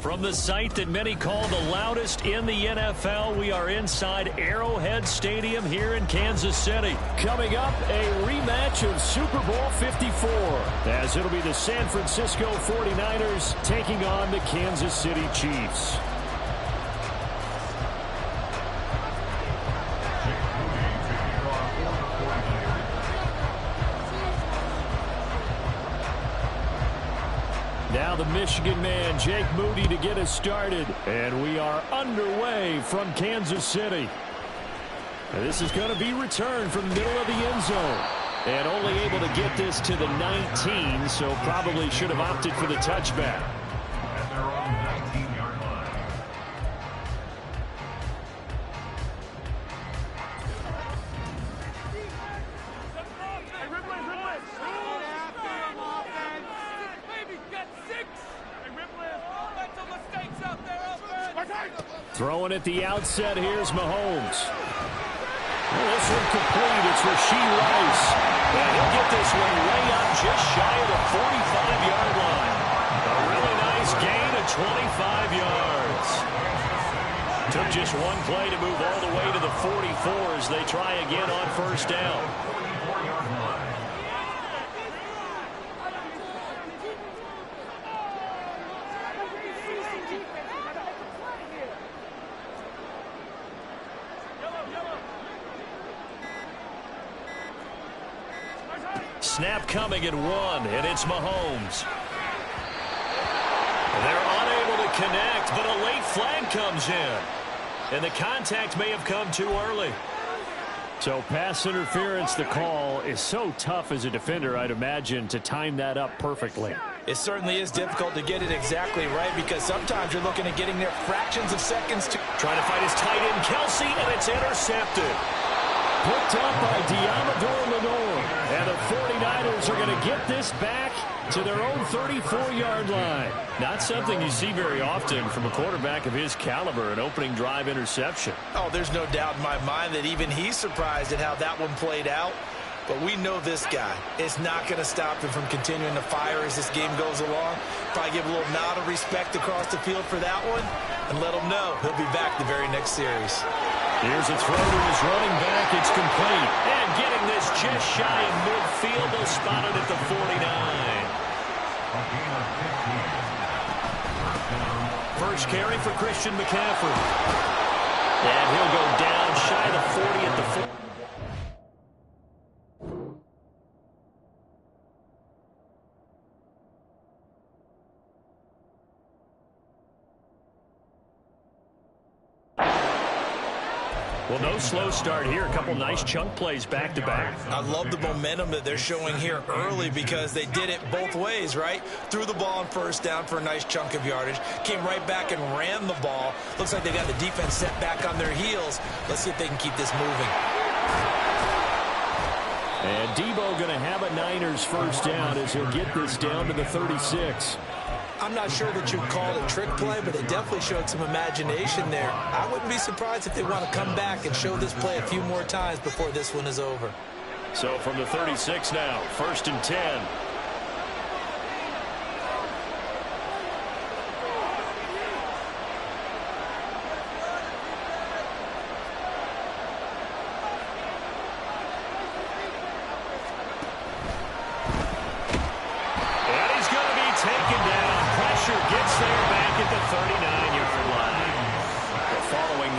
From the site that many call the loudest in the NFL, we are inside Arrowhead Stadium here in Kansas City. Coming up, a rematch of Super Bowl 54, as it'll be the San Francisco 49ers taking on the Kansas City Chiefs. Now the Michigan man, Jake Moody, to get us started. And we are underway from Kansas City. And this is going to be returned from the middle of the end zone. And only able to get this to the 19, so probably should have opted for the touchback. Throwing at the outset, here's Mahomes. This one complete, it's Rashee Rice. And he'll get this one way up just shy of the 45-yard line. A really nice gain of 25 yards. Took just one play to move all the way to the 44 as they try again on first down. Snap coming at one, and it's Mahomes. They're unable to connect, but a late flag comes in. And the contact may have come too early. So pass interference, the call is so tough as a defender, I'd imagine, to time that up perfectly. It certainly is difficult to get it exactly right because sometimes you're looking at getting there fractions of seconds. Trying to fight his tight end, Kelsey, and it's intercepted. Picked up by Diamador Lenore. And the 49ers are going to get this back to their own 34-yard line. Not something you see very often from a quarterback of his caliber, an opening drive interception. Oh, there's no doubt in my mind that even he's surprised at how that one played out. But we know this guy is not going to stop him from continuing to fire as this game goes along. Probably give a little nod of respect across the field for that one and let him know he'll be back the very next series. Here's a throw to his running back. It's complete. And getting this just shy of midfield. They'll spot it at the 49. First carry for Christian McCaffrey. And he'll go down shy of the 40 at the 40. Well, no slow start here. A couple nice chunk plays back-to-back. I love the momentum that they're showing here early because they did it both ways, right? Threw the ball on first down for a nice chunk of yardage. Came right back and ran the ball. Looks like they got the defense set back on their heels. Let's see if they can keep this moving. And Debo going to have a Niners first down as he'll get this down to the 36. I'm not sure that you'd call it a trick play, but it definitely showed some imagination there. I wouldn't be surprised if they want to come back and show this play a few more times before this one is over. So from the 36 now, 1st and 10.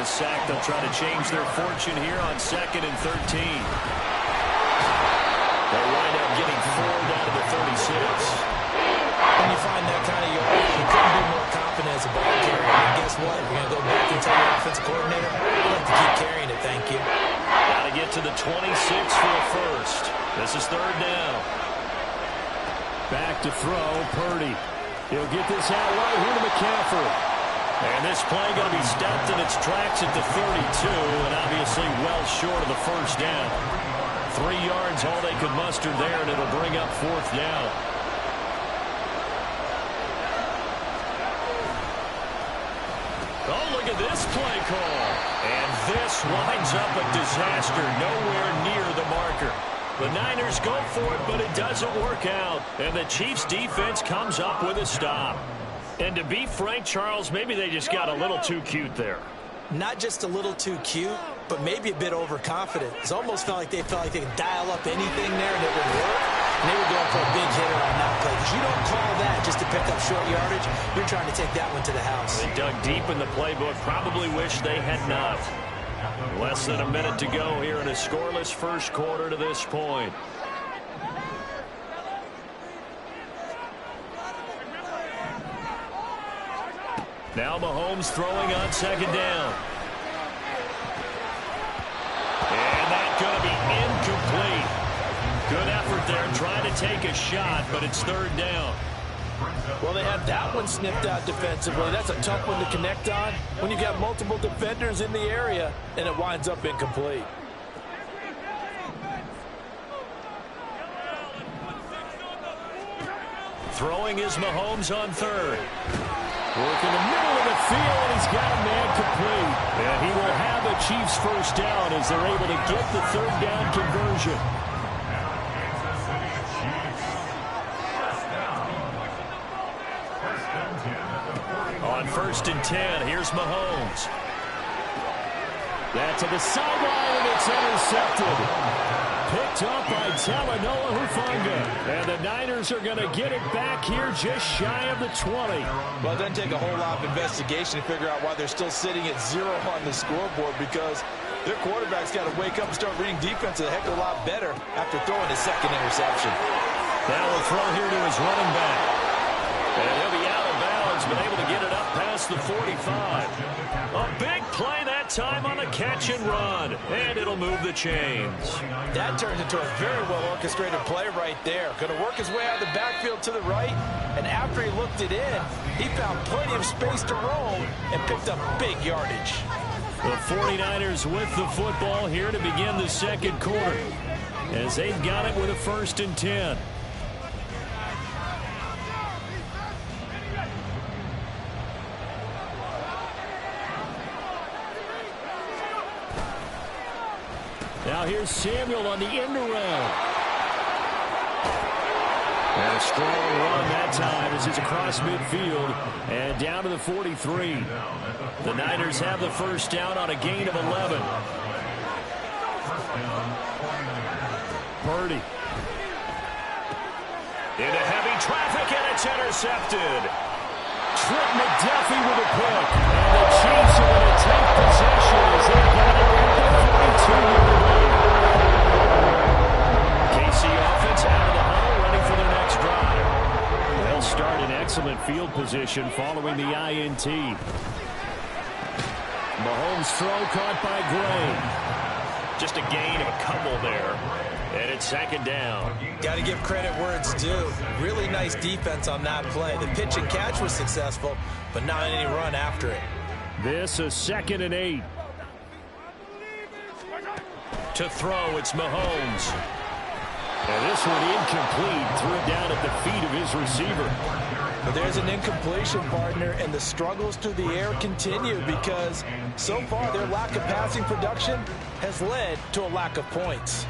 Sack. They'll try to change their fortune here on 2nd and 13. They'll wind up getting 4 down to the 36. When you find that kind of yardage, you couldn't be more confident as a ball carrier. And guess what? If you're going to go back and tell your offensive coordinator, you'll have to keep carrying it, thank you. Got to get to the 26 for a first. This is 3rd down. Back to throw, Purdy. He'll get this out right here to McCaffrey. And this play going to be stopped in its tracks at the 32, and obviously well short of the first down. 3 yards, all they could muster there, and it'll bring up 4th down. Oh, look at this play call. And this winds up a disaster, nowhere near the marker. The Niners go for it, but it doesn't work out. And the Chiefs' defense comes up with a stop. And to be frank, Charles, maybe they just got a little too cute there. Not just a little too cute, but maybe a bit overconfident. It almost felt like they could dial up anything there and it would work. And they were going for a big hitter on that play. Because you don't call that just to pick up short yardage. You're trying to take that one to the house. They dug deep in the playbook. Probably wish they had not. Less than a minute to go here in a scoreless first quarter to this point. Now Mahomes throwing on second down. And that's going to be incomplete. Good effort there trying to take a shot, but it's third down. Well, they had that one snipped out defensively. That's a tough one to connect on when you got multiple defenders in the area, and it winds up incomplete. Throwing is Mahomes on third. Work in the middle of the field, and he's got a man complete. And he will have the Chiefs first down as they're able to get the third down conversion. On 1st and 10, here's Mahomes. That's to the sideline, and it's intercepted. Picked up by Talanoa Hufanga. And the Niners are going to get it back here just shy of the 20. Well, it doesn't take a whole lot of investigation to figure out why they're still sitting at 0 on the scoreboard, because their quarterback's got to wake up and start reading defense a heck of a lot better after throwing his second interception. Now we'll throw here to his running back. And he'll be out of bounds, but able to get it up past the 45. A big play that time on a catch and run. And it'll move the chains. That turns into a very well-orchestrated play right there. Going to work his way out of the backfield to the right. And after he looked it in, he found plenty of space to roam and picked up big yardage. The 49ers with the football here to begin the second quarter, as they've got it with a 1st and 10. Now here's Samuel on the end around. And a strong run that time as he's across midfield and down to the 43. The Niners have the first down on a gain of 11. Purdy. Into heavy traffic, and it's intercepted. Trent McDuffie with a pick. And the Chiefs are going to take possession as they got it at the 42-yard line. KC offense out of the huddle, ready for their next drive. They'll start in excellent field position following the INT. Mahomes' throw caught by Gray. Just a gain of a couple there. And it's second down. Got to give credit where it's due. Really nice defense on that play. The pitch and catch was successful, but not any run after it. This is 2nd and 8. To throw, it's Mahomes. And this one incomplete. Threw it down at the feet of his receiver. But there's an incompletion, partner, and the struggles through the air continue because so far their lack of passing production has led to a lack of points.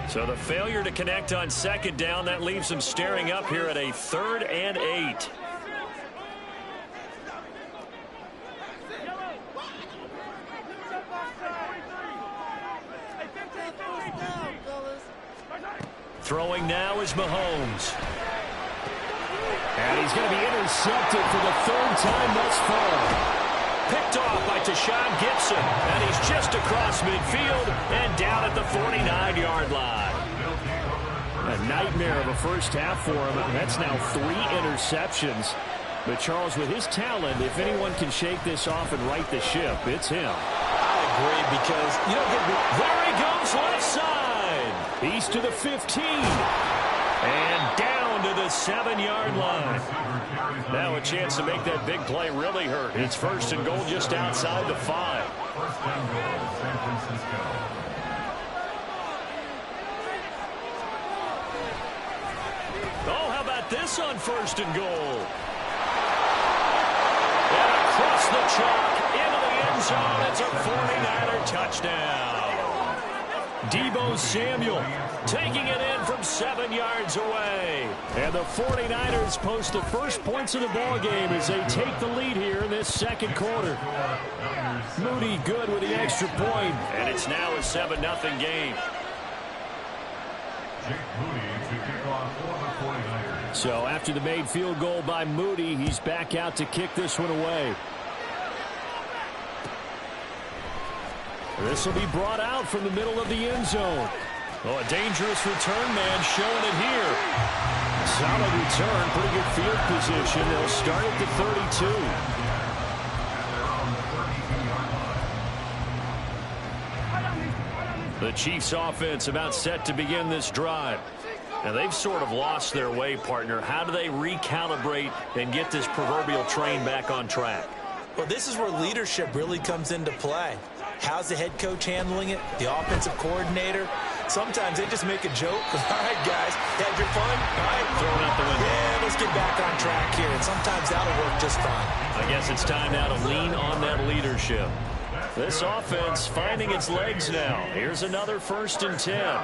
So the failure to connect on second down, that leaves them staring up here at a 3rd and 8. Throwing now is Mahomes. And he's going to be intercepted for the 3rd time thus far. Picked off by Tashawn Gibson. And he's just across midfield and down at the 49-yard line. A nightmare of a first half for him. That's now 3 interceptions. But Charles, with his talent, if anyone can shake this off and right the ship, it's him. I agree because you don't get... There he goes left side. He's to the 15. And down to the 7-yard line. Now a chance to make that big play really hurt. It's 1st and goal just outside the 5. Oh, how about this on 1st and goal? And across the chalk into the end zone. It's a 49er touchdown. Deebo Samuel taking it in from 7 yards away. And the 49ers post the first points of the ball game as they take the lead here in this second quarter. Moody good with the extra point, and it's now a 7-0 game. So after the made field goal by Moody, he's back out to kick this one away. This will be brought out from the middle of the end zone. Oh, a dangerous return man showing it here. Solid return, pretty good field position. They'll start at the 32. The Chiefs offense about set to begin this drive. Now they've sort of lost their way, partner. How do they recalibrate and get this proverbial train back on track? Well, this is where leadership really comes into play. How's the head coach handling it? The offensive coordinator? Sometimes they just make a joke. All right, guys, had your fun? All right, throw it out the window. Yeah, let's get back on track here. And sometimes that'll work just fine. I guess it's time now to lean on that leadership. This offense finding its legs now. Here's another 1st and 10.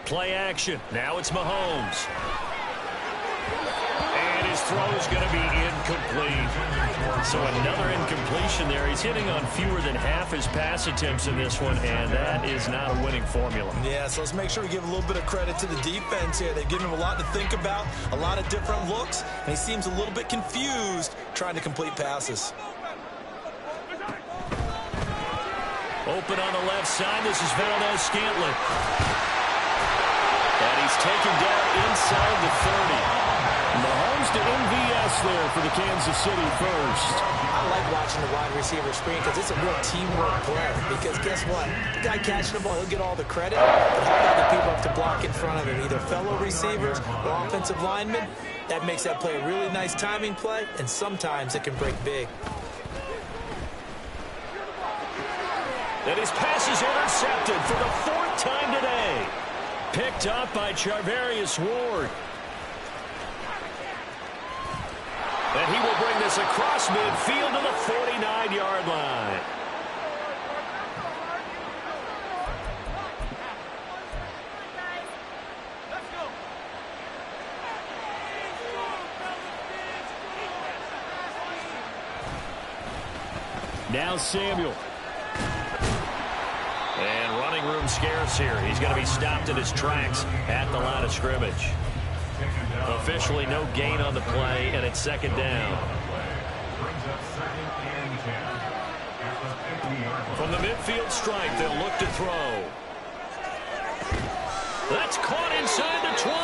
Play action. Now it's Mahomes. And his throw is going to be incomplete. So another incompletion there. He's hitting on fewer than half his pass attempts in this one, and that is not a winning formula. Yeah, so let's make sure we give a little bit of credit to the defense here. They've given him a lot to think about, a lot of different looks, and he seems a little bit confused trying to complete passes. Open on the left side. This is Valdez-Scantling. And he's taken down inside the 30. Mahomes to MVS there for the Kansas City first. I like watching the wide receiver screen because it's a real teamwork play. Because guess what? The guy catching the ball, he'll get all the credit. But how about the people up to block in front of him? Either fellow receivers or offensive linemen. That makes that play a really nice timing play, and sometimes it can break big. And his pass is intercepted for the 4th time today. Picked up by Charvarius Ward. And he will bring this across midfield to the 49-yard line. Now Samuel. And running room scarce here. He's going to be stopped in his tracks at the line of scrimmage. Officially no gain on the play, and it's 2nd down. From the midfield stripe, they'll look to throw. That's caught inside the 20.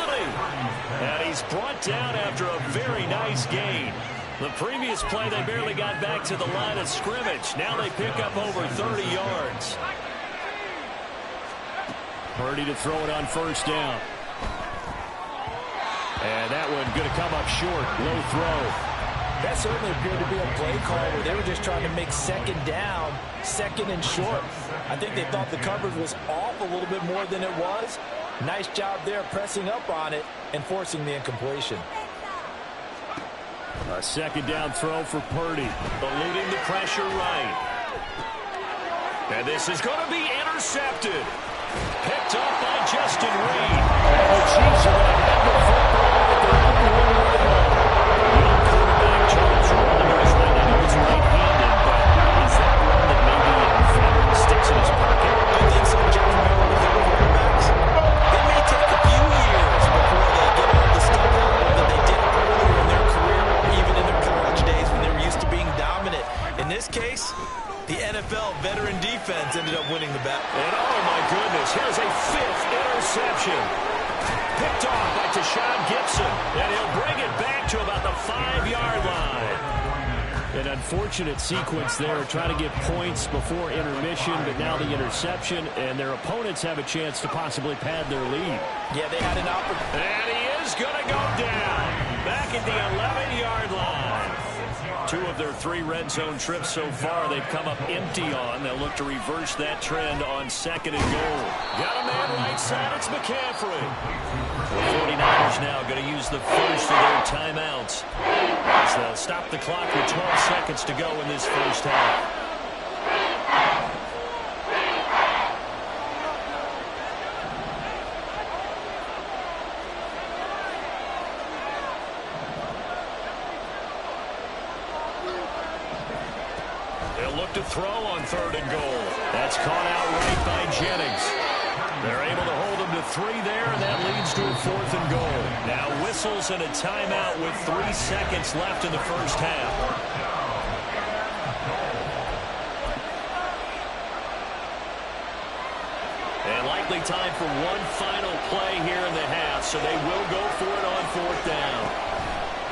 And he's brought down after a very nice gain. The previous play, they barely got back to the line of scrimmage. Now they pick up over 30 yards. Purdy to throw it on 1st down. And that one going to come up short. Low throw. That certainly appeared to be a play call where they were just trying to make 2nd down, 2nd and short. I think they thought the coverage was off a little bit more than it was. Nice job there pressing up on it and forcing the incompletion. A 2nd down throw for Purdy. Eluding the pressure right. And this is going to be intercepted. Picked up by Justin Reed. And the Chiefs are going to have the football at their own 1-yard line. Young quarterback Charles Rodgers right now is right-handed, but is that one that maybe sticks in his pocket? I think so, Jeff. Remember with young quarterbacks, they may take a few years before they get all the stuff out that they did earlier in their career or even in their college days when they were used to being dominant. In this case, the NFL veteran defense ended up winning the battle. And oh my goodness, here's a 5th interception. Picked off by Tashawn Gibson. And he'll bring it back to about the 5-yard line. An unfortunate sequence there, trying to get points before intermission, but now the interception, and their opponents have a chance to possibly pad their lead. Yeah, they had an opportunity. And he is going to go down. Back at the 11-yard line. 2 of their 3 red zone trips so far they've come up empty on. They'll look to reverse that trend on 2nd and goal. Got a man right side. It's McCaffrey. The 49ers now going to use the first of their timeouts as they'll stop the clock with 12 seconds to go in this first half. They'll look to throw on 3rd and goal. That's caught out right by Jennings. They're able to hold him to 3 there, and that leads to a 4th and goal. Now whistles and a timeout with 3 seconds left in the first half. And likely time for one final play here in the half, so they will go for it on 4th down.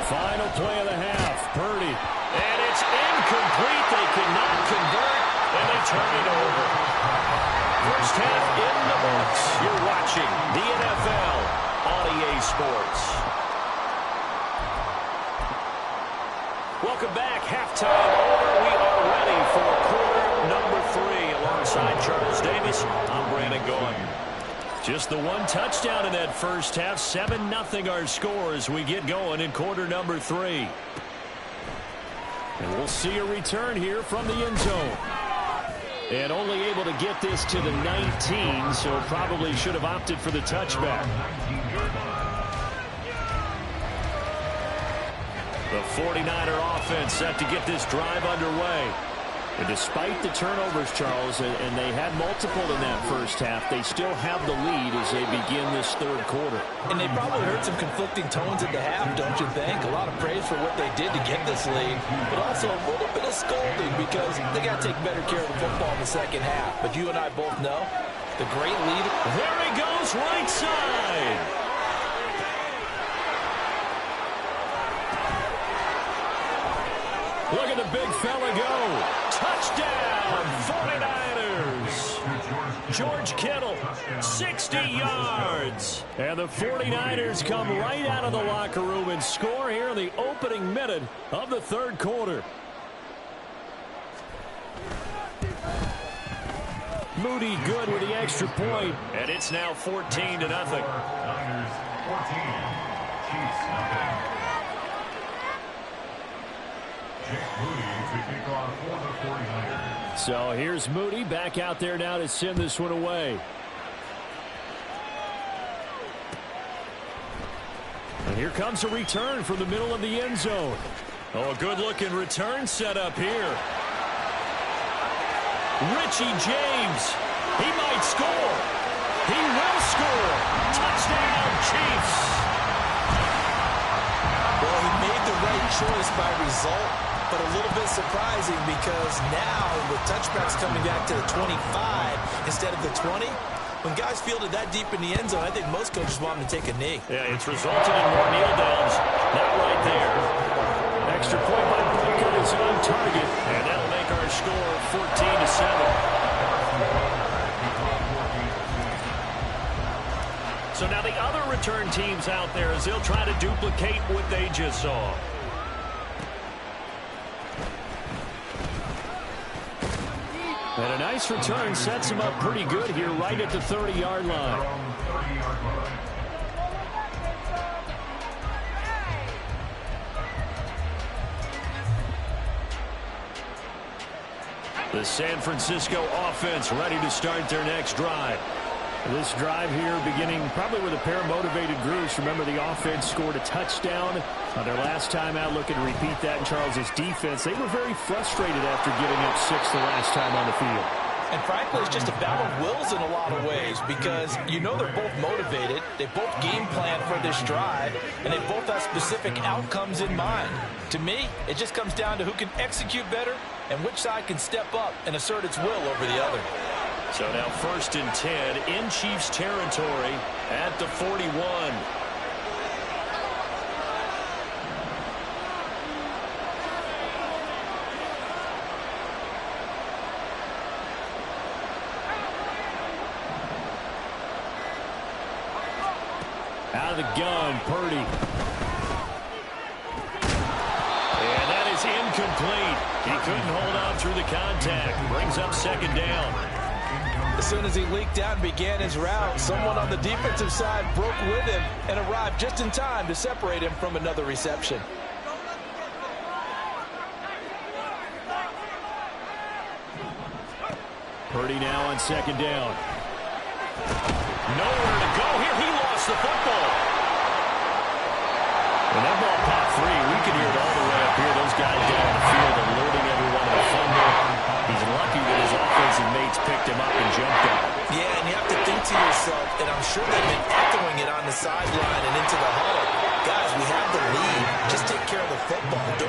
Final play of the half, Purdy. And it's incomplete. They cannot convert, and they turn it over. First half in the books. You're watching the NFL on EA Sports. Welcome back. Halftime over. We are ready for quarter number 3. Alongside Charles Davis, I'm Brandon Gaughan. Just the one touchdown in that first half. 7-0 our score as we get going in quarter number 3. And we'll see a return here from the end zone. And only able to get this to the 19, so probably should have opted for the touchback. The 49er offense set to get this drive underway. And despite the turnovers, Charles, and they had multiple in that first half, they still have the lead as they begin this 3rd quarter. And they probably heard some conflicting tones at the half, don't you think? A lot of praise for what they did to get this lead, but also a little bit of scolding because they got to take better care of the football in the second half. But you and I both know the great lead. There he goes, right side. Look at the big fella go. Touchdown, 49ers. George Kittle, 60 yards. And the 49ers come right out of the locker room and score here in the opening minute of the 3rd quarter. Moody good with the extra point, and it's now 14-0. Niners 14, Chiefs nothing. Jake Moody to kick off for the 49ers. So here's Moody back out there now to send this one away. And here comes a return from the middle of the end zone. Oh, a good-looking return set up here. Richie James. He might score. He will score. Touchdown, Chiefs. Well, he made the right choice by result, but a little bit surprising because now with touchbacks coming back to the 25 instead of the 20, when guys fielded that deep in the end zone, I think most coaches want them to take a knee. Yeah, it's resulted in more kneel downs. Not right there. Extra point by Baker is on target, and that'll make our score 14-7. So now the other return teams out there as they'll try to duplicate what they just saw. And a nice return sets him up pretty good here right at the 30-yard line. The San Francisco offense ready to start their next drive. This drive here beginning probably with a pair of motivated groups. Remember, the offense scored a touchdown on their last time out. Looking to repeat that in Charles's defense. They were very frustrated after giving up 6 the last time on the field. And frankly, it's just a battle of wills in a lot of ways because you know they're both motivated. They both game plan for this drive, and they both have specific outcomes in mind. To me, it just comes down to who can execute better and which side can step up and assert its will over the other. So now 1st and 10 in Chiefs territory at the 41. Out of the gun, Purdy. And that is incomplete. He couldn't hold on through the contact. Brings up 2nd down. As soon as he leaked out and began his route, someone on the defensive side broke with him and arrived just in time to separate him from another reception. Purdy now on 2nd down. Nowhere to go here. He lost the football. When that ball popped free, we could hear it all the way up here. Those guys down the field are loading everyone in the fumble.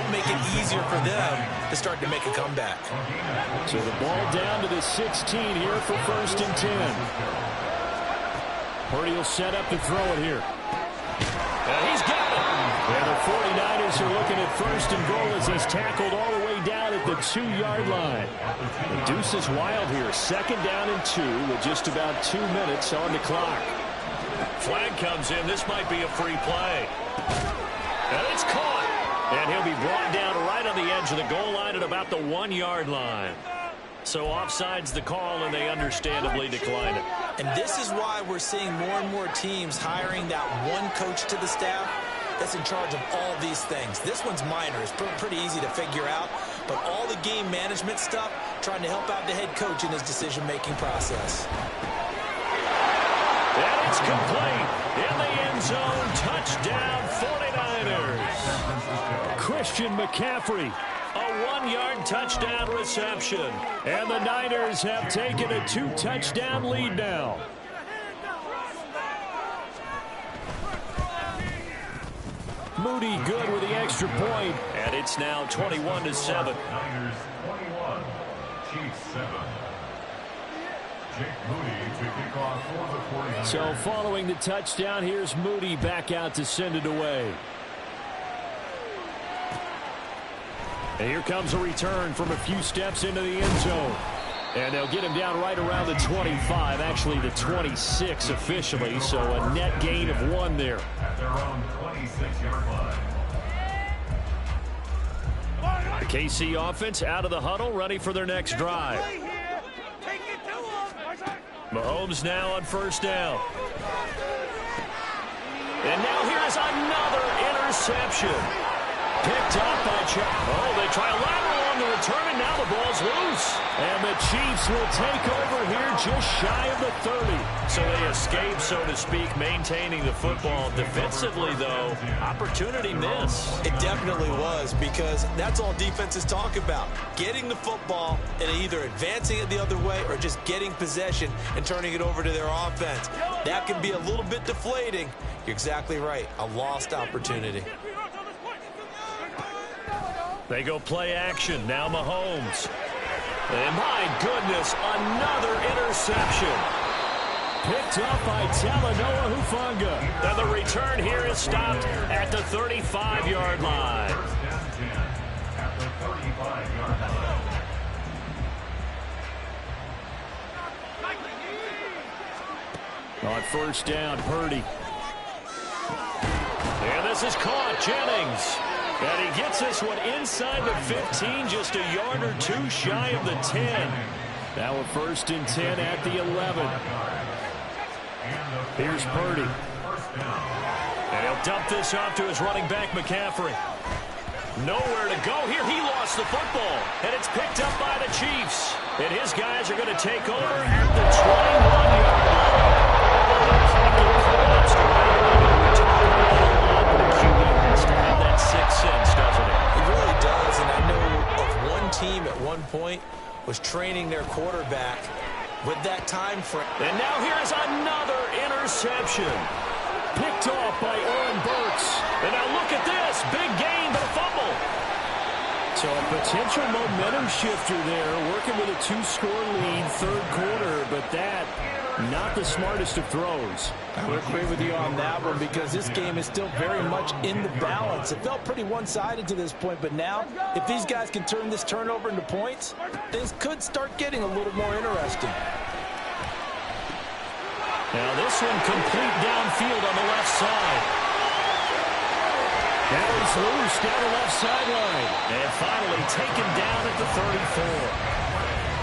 that'll make it easier for them to start to make a comeback. So the ball down to the 16 here for 1st and 10. Purdy will set up to throw it here. He's got it. And the 49ers are looking at 1st and goal as he's tackled all the way down at the 2-yard line. The deuce is wild here. 2nd down and 2 with just about 2 minutes on the clock. Flag comes in. This might be a free play. And it's caught. And he'll be brought down right on the edge of the goal line at about the 1-yard line. So offside's the call, and they understandably decline it. And this is why we're seeing more and more teams hiring that one coach to the staff that's in charge of all these things. This one's minor. It's pretty easy to figure out. But all the game management stuff, trying to help out the head coach in his decision-making process. And it's complete. In the end zone, touchdown 49ers. Christian McCaffrey, a 1-yard touchdown reception. And the Niners have taken a 2-touchdown lead now. Moody good with the extra point. And it's now 21-7. Niners 21, Chiefs 7. Jake Moody to kick off for the 49ers. So following the touchdown, here's Moody back out to send it away. And here comes a return from a few steps into the end zone. And they'll get him down right around the 25, actually the 26 officially, so a net gain of 1 there. At their own 26-yard line. The KC offense out of the huddle, ready for their next drive. Mahomes now on 1st down. And now here's another interception. Picked up by Chuck. Oh, they try a lateral on the return, and now the ball's loose. And the Chiefs will take over here just shy of the 30. So they escape, so to speak, maintaining the football. Defensively, though, opportunity miss. It definitely was, because that's all defenses talk about. Getting the football and either advancing it the other way or just getting possession and turning it over to their offense. That can be a little bit deflating. You're exactly right. A lost opportunity. They go play action. Now Mahomes. And my goodness, another interception. Picked up by Talanoa Hufanga. And the return here is stopped at the 35-yard line. First down 10 at the 35-yard line. On 1st down, Purdy. And this is caught. Jennings. And he gets this one inside the 15, just a yard or 2 shy of the 10. Now a 1st and 10 at the 11. Here's Purdy. And he'll dump this off to his running back, McCaffrey. Nowhere to go here. He lost the football. And it's picked up by the Chiefs. And his guys are going to take over at the 21-yard line. Sixth sense, doesn't it? It really does, and I know of one team at one point was training their quarterback with that time frame. And now here's another interception. Picked off by Oren Burks. And now look at this. Big gain, but a fumble. So a potential momentum shifter there, working with a 2-score lead, 3rd quarter, but that, not the smartest of throws. I would agree with you on that one, because this game is still very much in the balance. It felt pretty one-sided to this point, but now, if these guys can turn this turnover into points, things could start getting a little more interesting. Now this one complete downfield on the left side. Now he's loose down the left sideline. And finally taken down at the 34.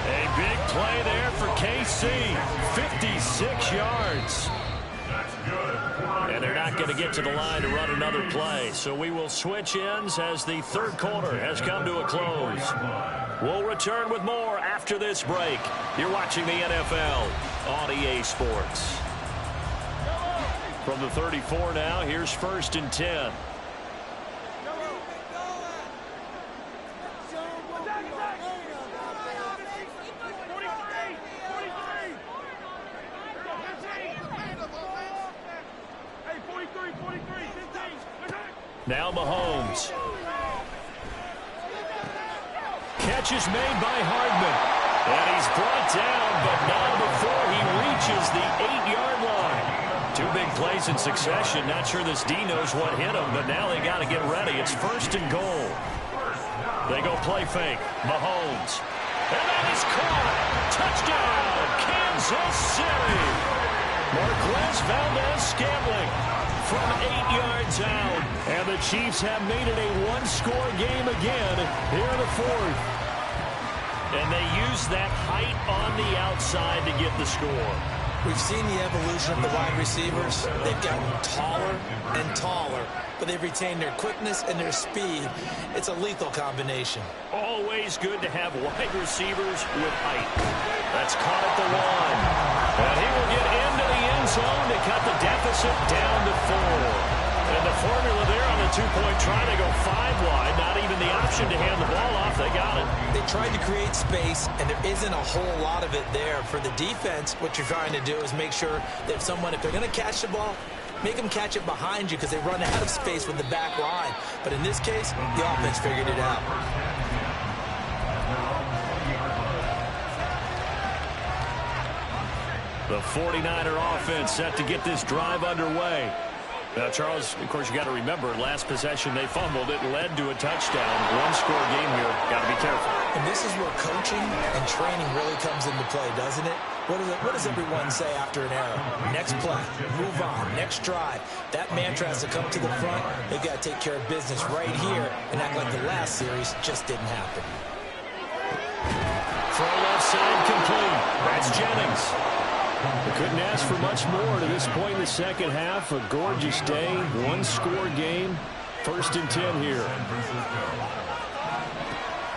A big play there for KC. 56 yards. And they're not going to get to the line to run another play. So we will switch ends as the 3rd quarter has come to a close. We'll return with more after this break. You're watching the NFL on EA Sports. From the 34 now, here's 1st and 10. Now Mahomes. catch is made by Hardman. And he's brought down, but not before he reaches the 8-yard line. 2 big plays in succession. Not sure this D knows what hit him, but now they got to get ready. It's 1st and goal. They go play fake. Mahomes. And that is caught. Touchdown, Kansas City. Marquez Valdez-Scantling from 8 yards out. And the Chiefs have made it a 1-score game again here in the 4th. And they use that height on the outside to get the score. We've seen the evolution of the wide receivers. They've gotten taller and taller, but they've retained their quickness and their speed. It's a lethal combination. Always good to have wide receivers with height. That's caught at the 1. And he will get into the end zone to cut the deficit down to 4. And the formula there on the 2-point try to go 5 wide. Not even the option to hand the ball off. They got it. They tried to create space, and there isn't a whole lot of it there. For the defense, what you're trying to do is make sure that if they're going to catch the ball, make them catch it behind you because they run out of space with the back line. But in this case, the offense figured it out. The 49er offense set to get this drive underway. Now, Charles, of course, you got to remember, last possession they fumbled. It led to a touchdown. 1-score game here. Got to be careful. And this is where coaching and training really comes into play, doesn't it? What does everyone say after an error? Next play, move on, next drive. That mantra has to come to the front. They've got to take care of business right here and act like the last series just didn't happen. Throw left side complete. That's Jennings. We couldn't ask for much more to this point in the second half. A gorgeous day, 1-score game. 1st and 10 here.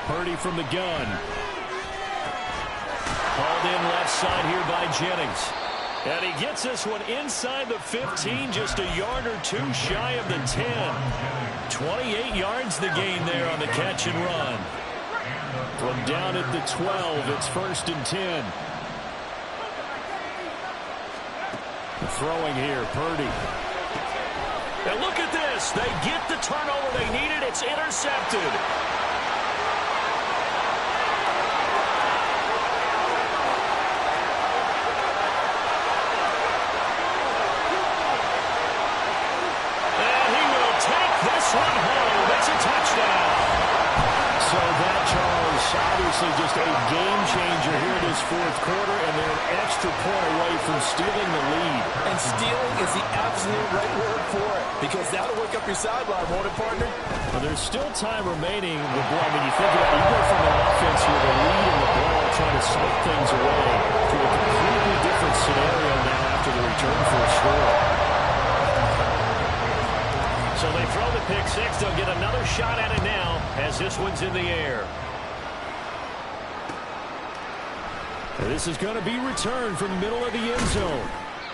Purdy from the gun. Called in left side here by Jennings. And he gets this one inside the 15, just a yard or 2 shy of the 10. 28 yards the gain there on the catch and run. From down at the 12, it's 1st and 10. Throwing here, Purdy. And look at this. They get the turnover they needed. It's intercepted. And he will take this one home. It's a touchdown. So that, Charles, obviously just a game changer here in this 4th quarter, and they're an extra point away from stealing the lead. And stealing is the absolute right word for it, because that'll work up your sideline, won't it, partner? Well, there's still time remaining. I mean, you think about it, you go from an offense with a lead in the ball trying to slip things away to a completely different scenario now after the return for a score. So they throw the pick 6. They'll get another shot at it now as this one's in the air. This is going to be returned from the middle of the end zone.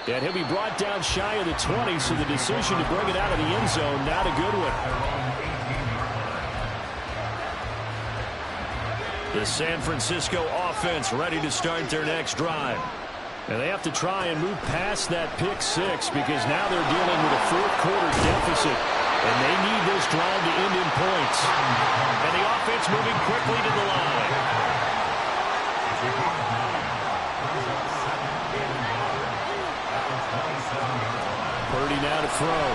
And he'll be brought down shy of the 20, so the decision to bring it out of the end zone, not a good one. The San Francisco offense ready to start their next drive. And they have to try and move past that pick 6 because now they're dealing with a 4th quarter deficit. And they need this drive to end in points. And the offense moving quickly to the line. Purdy now to throw.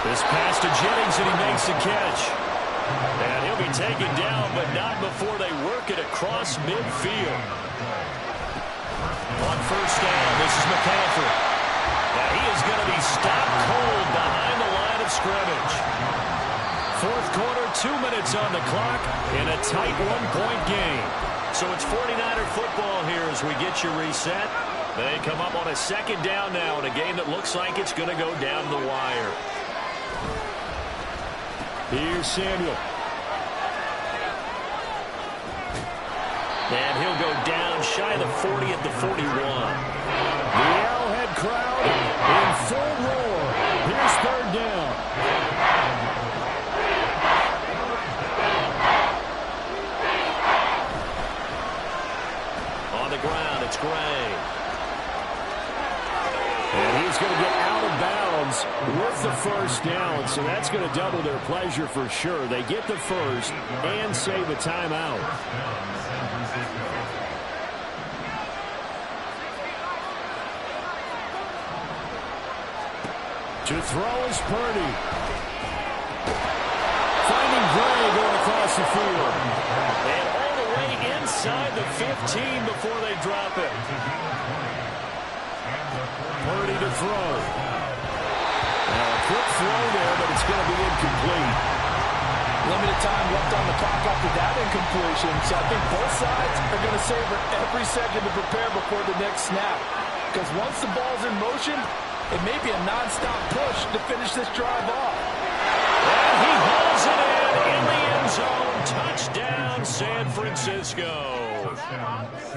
This pass to Jennings, and he makes the catch. And he'll be taken down, but not before they work it across midfield. On 1st down, this is McCaffrey. And he is going to be stopped cold behind the line of scrimmage. 4th quarter, 2 minutes on the clock in a tight 1-point game. So it's 49er football here as we get you reset. They come up on a 2nd down now in a game that looks like it's going to go down the wire. Here's Samuel. And he'll go down shy of the 40 at the 41. The Arrowhead crowd in full roar. Here's 3rd down. On the ground, it's Gray. And he's going to get out of bounds with the 1st down. So that's going to double their pleasure for sure. They get the first and save a timeout. To throw is Purdy. Finding Gray going across the field. And all the way inside the 15 before they drop it. Purdy to throw. Now a quick throw there, but it's going to be incomplete. Limited time left on the clock after that incompletion. So I think both sides are going to savor every second to prepare before the next snap. Because once the ball's in motion, it may be a non-stop push to finish this drive off. And he hauls it in the end zone. Touchdown, San Francisco.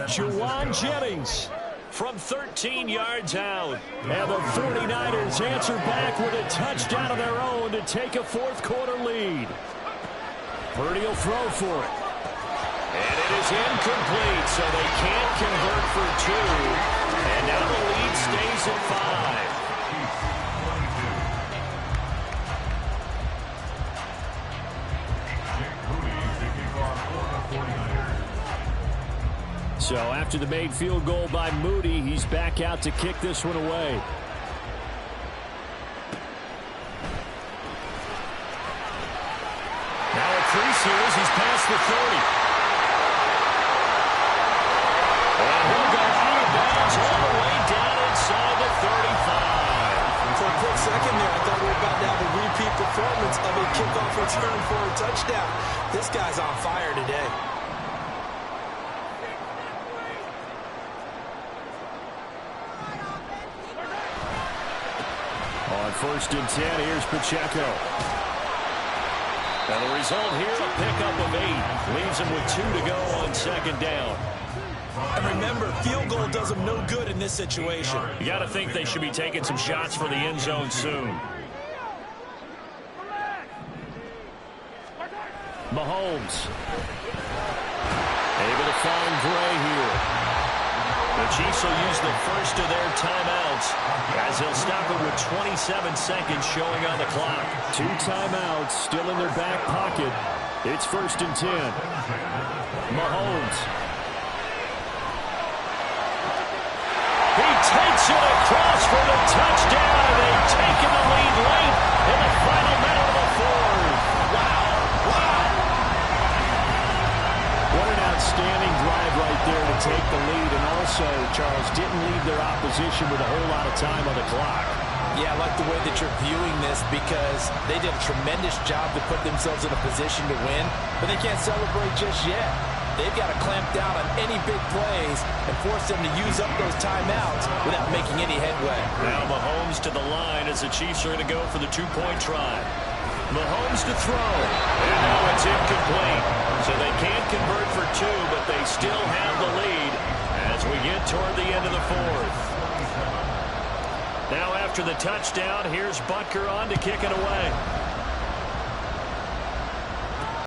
Juwan Jennings from 13 yards out. And the 49ers answer back with a touchdown of their own to take a fourth-quarter lead. Purdy will throw for it. And it is incomplete, so they can't convert for two. And now the lead stays at 5. So after the made field goal by Moody, he's back out to kick this one away. Now a crease here as he's past the 30. And he'll go out of bounds all the way down inside the 35. For a quick second there, I thought we were about to have a repeat performance of a kickoff return for a touchdown. This guy's on fire today. On 1st and 10, here's Pacheco. And the result here, a pickup of 8. Leaves him with 2 to go on 2nd down. And remember, field goal does them no good in this situation. You got to think they should be taking some shots for the end zone soon. Mahomes. Able to find Gray here. The Chiefs will use the first of their timeouts as they'll stop it with 27 seconds showing on the clock. 2 timeouts still in their back pocket. It's 1st and 10. Mahomes. He takes it across for the touchdown. They've taken the lead late in the final minute of the 4th. Wow. What an outstanding drive right there to take the lead, and also, Charles, didn't leave their opposition with a whole lot of time on the clock. Yeah, I like the way that you're viewing this because they did a tremendous job to put themselves in a position to win, but they can't celebrate just yet. They've got to clamp down on any big plays and force them to use up those timeouts without making any headway. Now Mahomes to the line as the Chiefs are going to go for the 2-point try. Mahomes to throw. And now it's incomplete. So they can't convert for 2, but they still have the lead as we get toward the end of the 4th. Now after the touchdown, here's Butker on to kick it away.